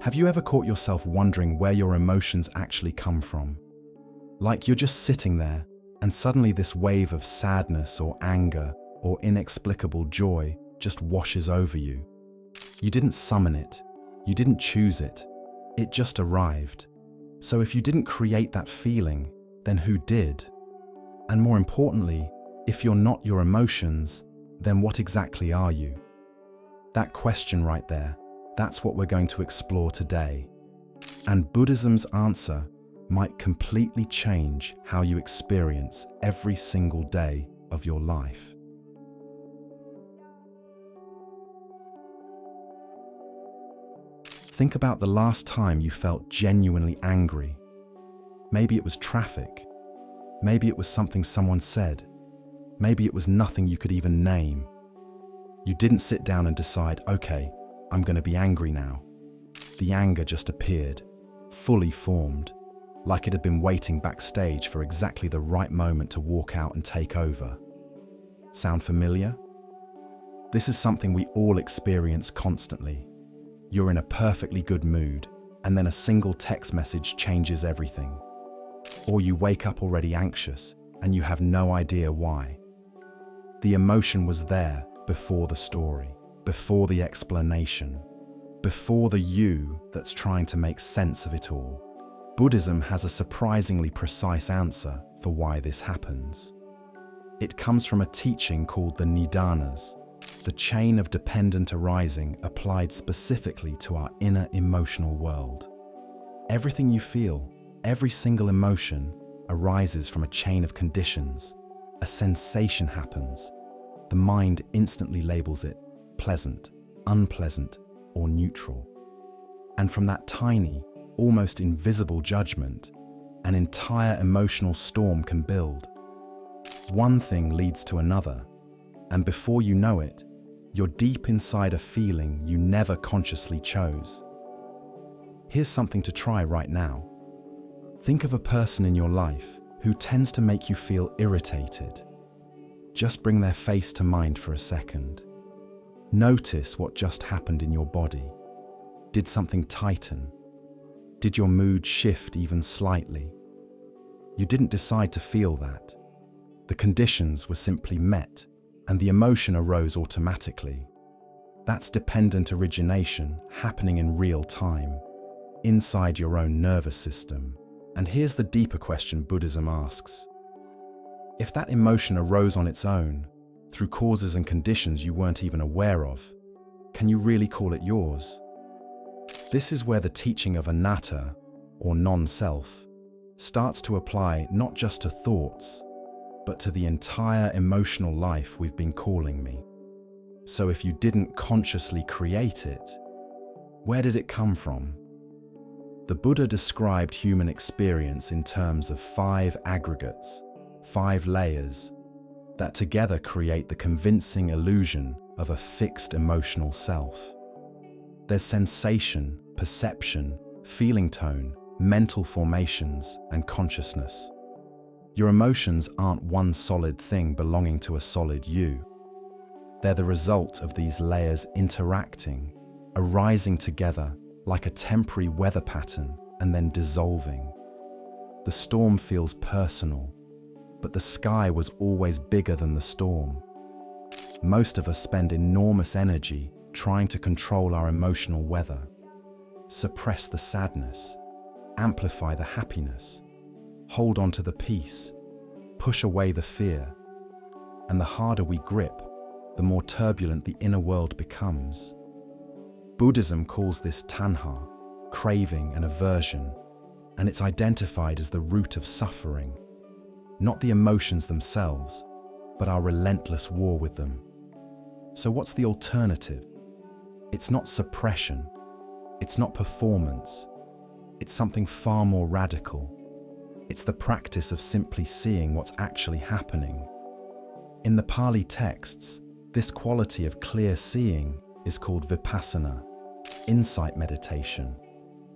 Have you ever caught yourself wondering where your emotions actually come from? Like you're just sitting there, and suddenly this wave of sadness or anger or inexplicable joy just washes over you. You didn't summon it. You didn't choose it. It just arrived. So if you didn't create that feeling, then who did? And more importantly, if you're not your emotions, then what exactly are you? That question right there, that's what we're going to explore today. And Buddhism's answer might completely change how you experience every single day of your life. Think about the last time you felt genuinely angry. Maybe it was traffic. Maybe it was something someone said. Maybe it was nothing you could even name. You didn't sit down and decide, okay, I'm going to be angry now. The anger just appeared, fully formed, like it had been waiting backstage for exactly the right moment to walk out and take over. Sound familiar? This is something we all experience constantly. You're in a perfectly good mood, and then a single text message changes everything. Or you wake up already anxious, and you have no idea why. The emotion was there before the story, before the explanation, before the you that's trying to make sense of it all. Buddhism has a surprisingly precise answer for why this happens. It comes from a teaching called the Nidanas, the chain of dependent arising applied specifically to our inner emotional world. Everything you feel, every single emotion, arises from a chain of conditions. A sensation happens. The mind instantly labels it pleasant, unpleasant, or neutral. And from that tiny, almost invisible judgment, an entire emotional storm can build. One thing leads to another, and before you know it, you're deep inside a feeling you never consciously chose. Here's something to try right now. Think of a person in your life who tends to make you feel irritated. Just bring their face to mind for a second. Notice what just happened in your body. Did something tighten? Did your mood shift even slightly? You didn't decide to feel that. The conditions were simply met, and the emotion arose automatically. That's dependent origination happening in real time, inside your own nervous system. And here's the deeper question Buddhism asks. If that emotion arose on its own, through causes and conditions you weren't even aware of, can you really call it yours? This is where the teaching of anatta, or non-self, starts to apply not just to thoughts, but to the entire emotional life we've been calling me. So if you didn't consciously create it, where did it come from? The Buddha described human experience in terms of 5 aggregates, 5 layers, that together create the convincing illusion of a fixed emotional self. There's sensation, perception, feeling tone, mental formations, and consciousness. Your emotions aren't one solid thing belonging to a solid you. They're the result of these layers interacting, arising together like a temporary weather pattern and then dissolving. The storm feels personal, but the sky was always bigger than the storm. Most of us spend enormous energy trying to control our emotional weather, suppress the sadness, amplify the happiness, hold on to the peace, push away the fear. And the harder we grip, the more turbulent the inner world becomes. Buddhism calls this tanha, craving and aversion, and it's identified as the root of suffering. Not the emotions themselves, but our relentless war with them. So what's the alternative? It's not suppression. It's not performance. It's something far more radical. It's the practice of simply seeing what's actually happening. In the Pali texts, this quality of clear seeing is called vipassana, insight meditation,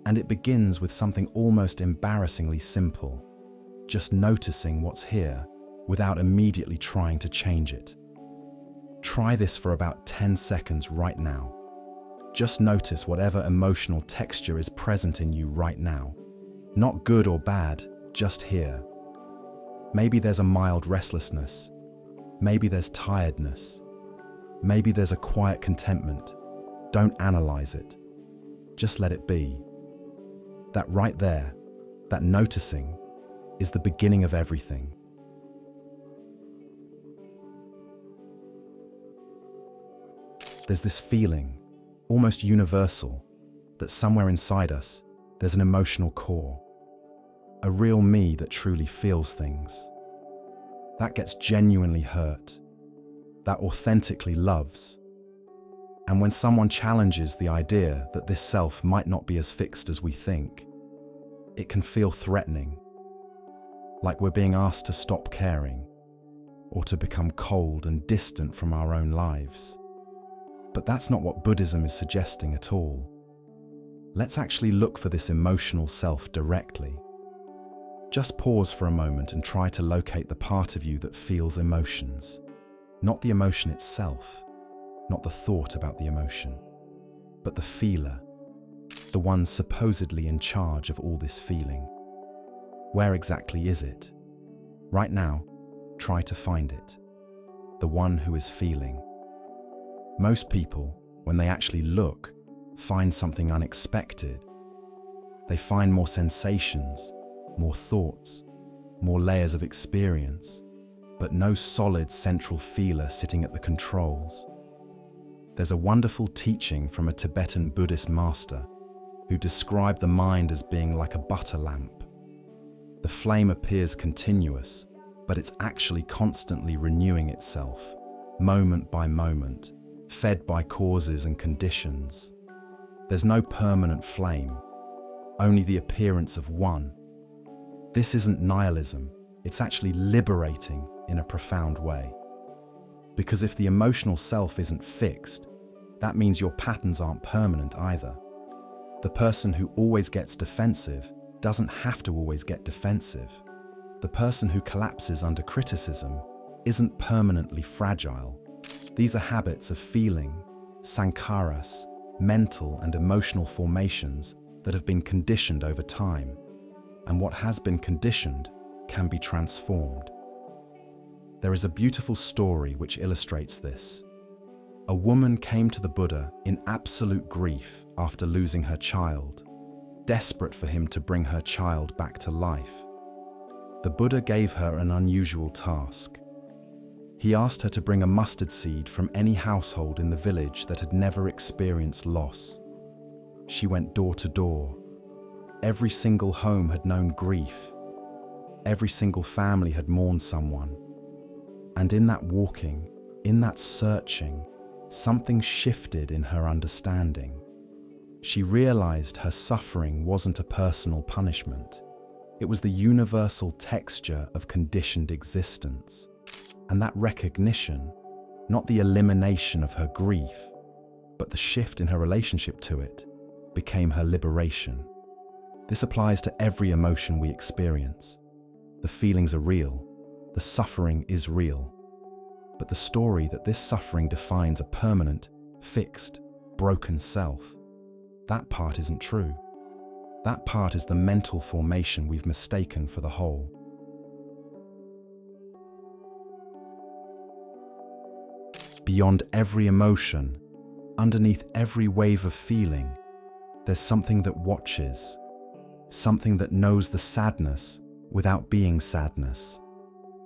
and it begins with something almost embarrassingly simple. Just noticing what's here without immediately trying to change it. Try this for about 10 seconds right now. Just notice whatever emotional texture is present in you right now. Not good or bad, just here. Maybe there's a mild restlessness. Maybe there's tiredness. Maybe there's a quiet contentment. Don't analyze it. Just let it be. That right there, that noticing, is the beginning of everything. There's this feeling, almost universal, that somewhere inside us, there's an emotional core. A real me that truly feels things. That gets genuinely hurt. That authentically loves. And when someone challenges the idea that this self might not be as fixed as we think, it can feel threatening. Like we're being asked to stop caring, or to become cold and distant from our own lives. But that's not what Buddhism is suggesting at all. Let's actually look for this emotional self directly. Just pause for a moment and try to locate the part of you that feels emotions. Not the emotion itself, not the thought about the emotion, but the feeler, the one supposedly in charge of all this feeling. Where exactly is it? Right now, try to find it. The one who is feeling. Most people, when they actually look, find something unexpected. They find more sensations, more thoughts, more layers of experience, but no solid central feeler sitting at the controls. There's a wonderful teaching from a Tibetan Buddhist master who described the mind as being like a butter lamp. The flame appears continuous, but it's actually constantly renewing itself, moment by moment, fed by causes and conditions. There's no permanent flame, only the appearance of one. This isn't nihilism, it's actually liberating in a profound way. Because if the emotional self isn't fixed, that means your patterns aren't permanent either. The person who always gets defensive doesn't have to always get defensive. The person who collapses under criticism isn't permanently fragile. These are habits of feeling, sankharas, mental and emotional formations that have been conditioned over time. And what has been conditioned can be transformed. There is a beautiful story which illustrates this. A woman came to the Buddha in absolute grief after losing her child, desperate for him to bring her child back to life. The Buddha gave her an unusual task. He asked her to bring a mustard seed from any household in the village that had never experienced loss. She went door to door. Every single home had known grief. Every single family had mourned someone. And in that walking, in that searching, something shifted in her understanding. She realized her suffering wasn't a personal punishment. It was the universal texture of conditioned existence. And that recognition, not the elimination of her grief, but the shift in her relationship to it, became her liberation. This applies to every emotion we experience. The feelings are real, the suffering is real. But the story that this suffering defines a permanent, fixed, broken self, that part isn't true. That part is the mental formation we've mistaken for the whole. Beyond every emotion, underneath every wave of feeling, there's something that watches, something that knows the sadness without being sadness,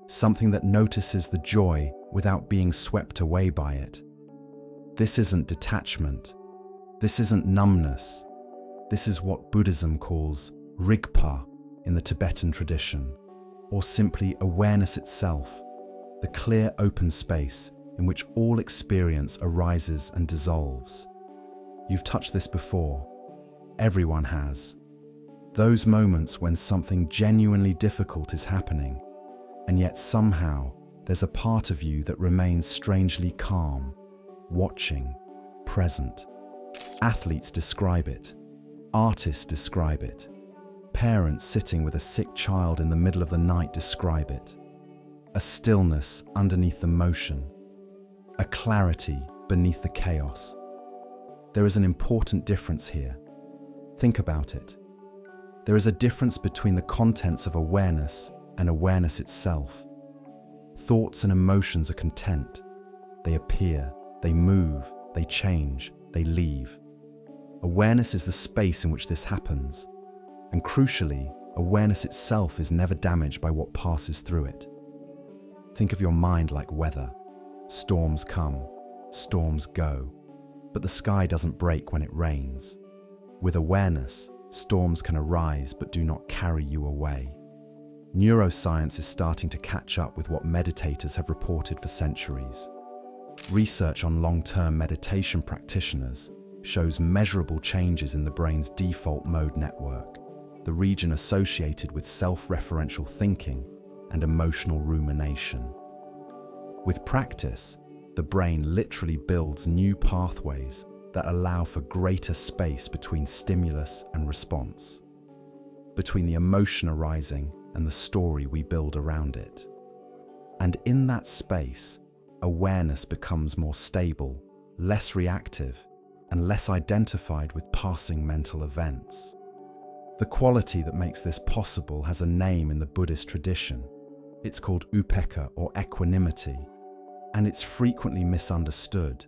something that notices the joy without being swept away by it. This isn't detachment. This isn't numbness. This is what Buddhism calls rigpa in the Tibetan tradition, or simply awareness itself, the clear open space in which all experience arises and dissolves. You've touched this before. Everyone has. Those moments when something genuinely difficult is happening, and yet somehow there's a part of you that remains strangely calm, watching, present. Athletes describe it. Artists describe it. Parents sitting with a sick child in the middle of the night describe it. A stillness underneath the motion. A clarity beneath the chaos. There is an important difference here. Think about it. There is a difference between the contents of awareness and awareness itself. Thoughts and emotions are content. They appear, they move, they change, they leave. Awareness is the space in which this happens. And crucially, awareness itself is never damaged by what passes through it. Think of your mind like weather. Storms come, storms go, but the sky doesn't break when it rains. With awareness, storms can arise but do not carry you away. Neuroscience is starting to catch up with what meditators have reported for centuries. Research on long-term meditation practitioners shows measurable changes in the brain's default mode network, the region associated with self-referential thinking and emotional rumination. With practice, the brain literally builds new pathways that allow for greater space between stimulus and response, between the emotion arising and the story we build around it. And in that space, awareness becomes more stable, less reactive, and less identified with passing mental events. The quality that makes this possible has a name in the Buddhist tradition. It's called upekkha, or equanimity, and it's frequently misunderstood.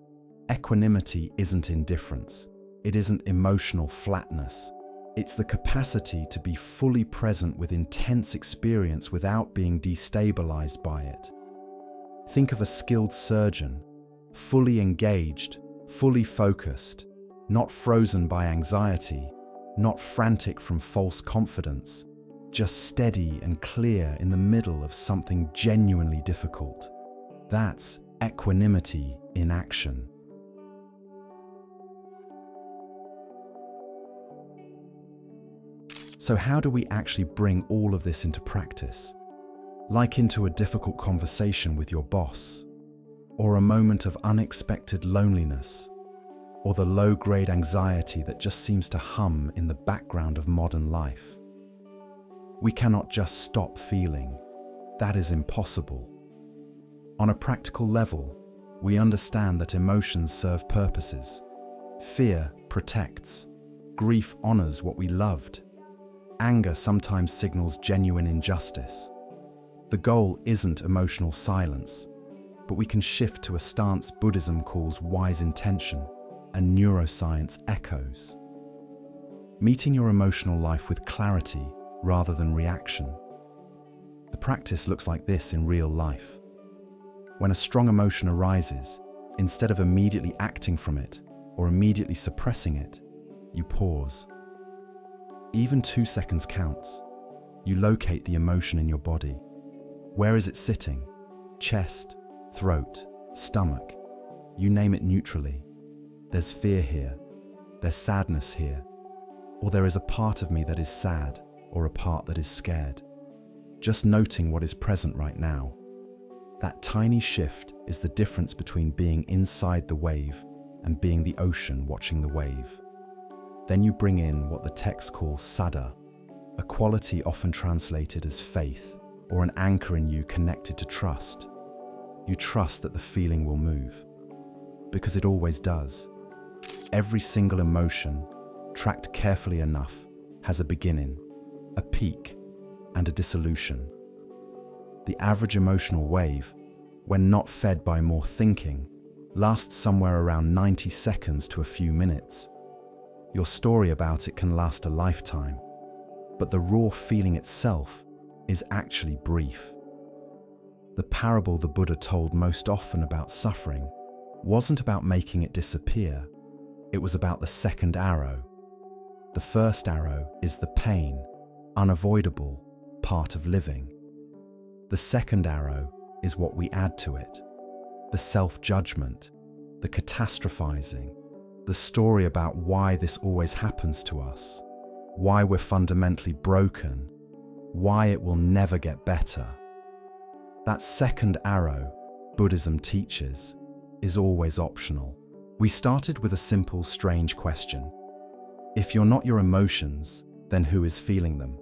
Equanimity isn't indifference. It isn't emotional flatness. It's the capacity to be fully present with intense experience without being destabilized by it. Think of a skilled surgeon, fully engaged, fully focused, not frozen by anxiety, not frantic from false confidence, just steady and clear in the middle of something genuinely difficult. That's equanimity in action. So how do we actually bring all of this into practice? Like into a difficult conversation with your boss, or a moment of unexpected loneliness, or the low-grade anxiety that just seems to hum in the background of modern life. We cannot just stop feeling. That is impossible. On a practical level, we understand that emotions serve purposes. Fear protects. Grief honors what we loved. Anger sometimes signals genuine injustice. The goal isn't emotional silence, but we can shift to a stance Buddhism calls wise intention and neuroscience echoes. Meeting your emotional life with clarity rather than reaction. The practice looks like this in real life. When a strong emotion arises, instead of immediately acting from it or immediately suppressing it, you pause. Even 2 seconds counts. You locate the emotion in your body. Where is it sitting? Chest, throat, stomach. You name it neutrally. There's fear here. There's sadness here. Or there is a part of me that is sad, or a part that is scared. Just noting what is present right now. That tiny shift is the difference between being inside the wave and being the ocean watching the wave. Then you bring in what the text calls saddha, a quality often translated as faith, or an anchor in you connected to trust. You trust that the feeling will move, because it always does. Every single emotion, tracked carefully enough, has a beginning, a peak, and a dissolution. The average emotional wave, when not fed by more thinking, lasts somewhere around 90 seconds to a few minutes. Your story about it can last a lifetime, but the raw feeling itself is actually brief. The parable the Buddha told most often about suffering wasn't about making it disappear. It was about the second arrow. The first arrow is the pain, unavoidable, part of living. The second arrow is what we add to it. The self-judgment, the catastrophizing, the story about why this always happens to us, why we're fundamentally broken, why it will never get better. That second arrow, Buddhism teaches, is always optional. We started with a simple, strange question. If you're not your emotions, then who is feeling them?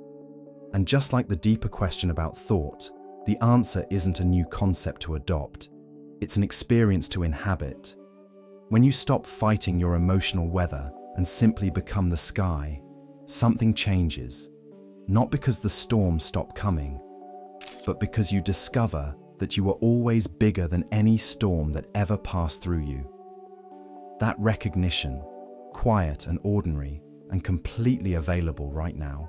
And just like the deeper question about thought, the answer isn't a new concept to adopt. It's an experience to inhabit. When you stop fighting your emotional weather and simply become the sky, something changes. Not because the storms stop coming, but because you discover that you are always bigger than any storm that ever passed through you. That recognition, quiet and ordinary and completely available right now,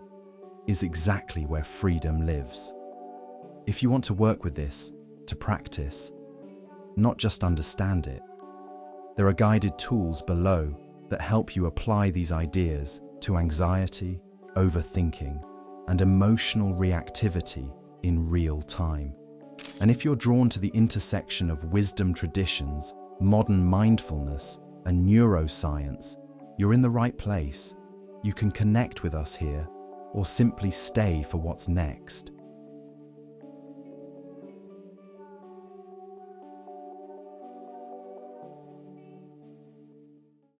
is exactly where freedom lives. If you want to work with this, to practice, not just understand it, there are guided tools below that help you apply these ideas to anxiety, overthinking, and emotional reactivity in real time. And if you're drawn to the intersection of wisdom traditions, modern mindfulness, and neuroscience, you're in the right place. You can connect with us here, or simply stay for what's next.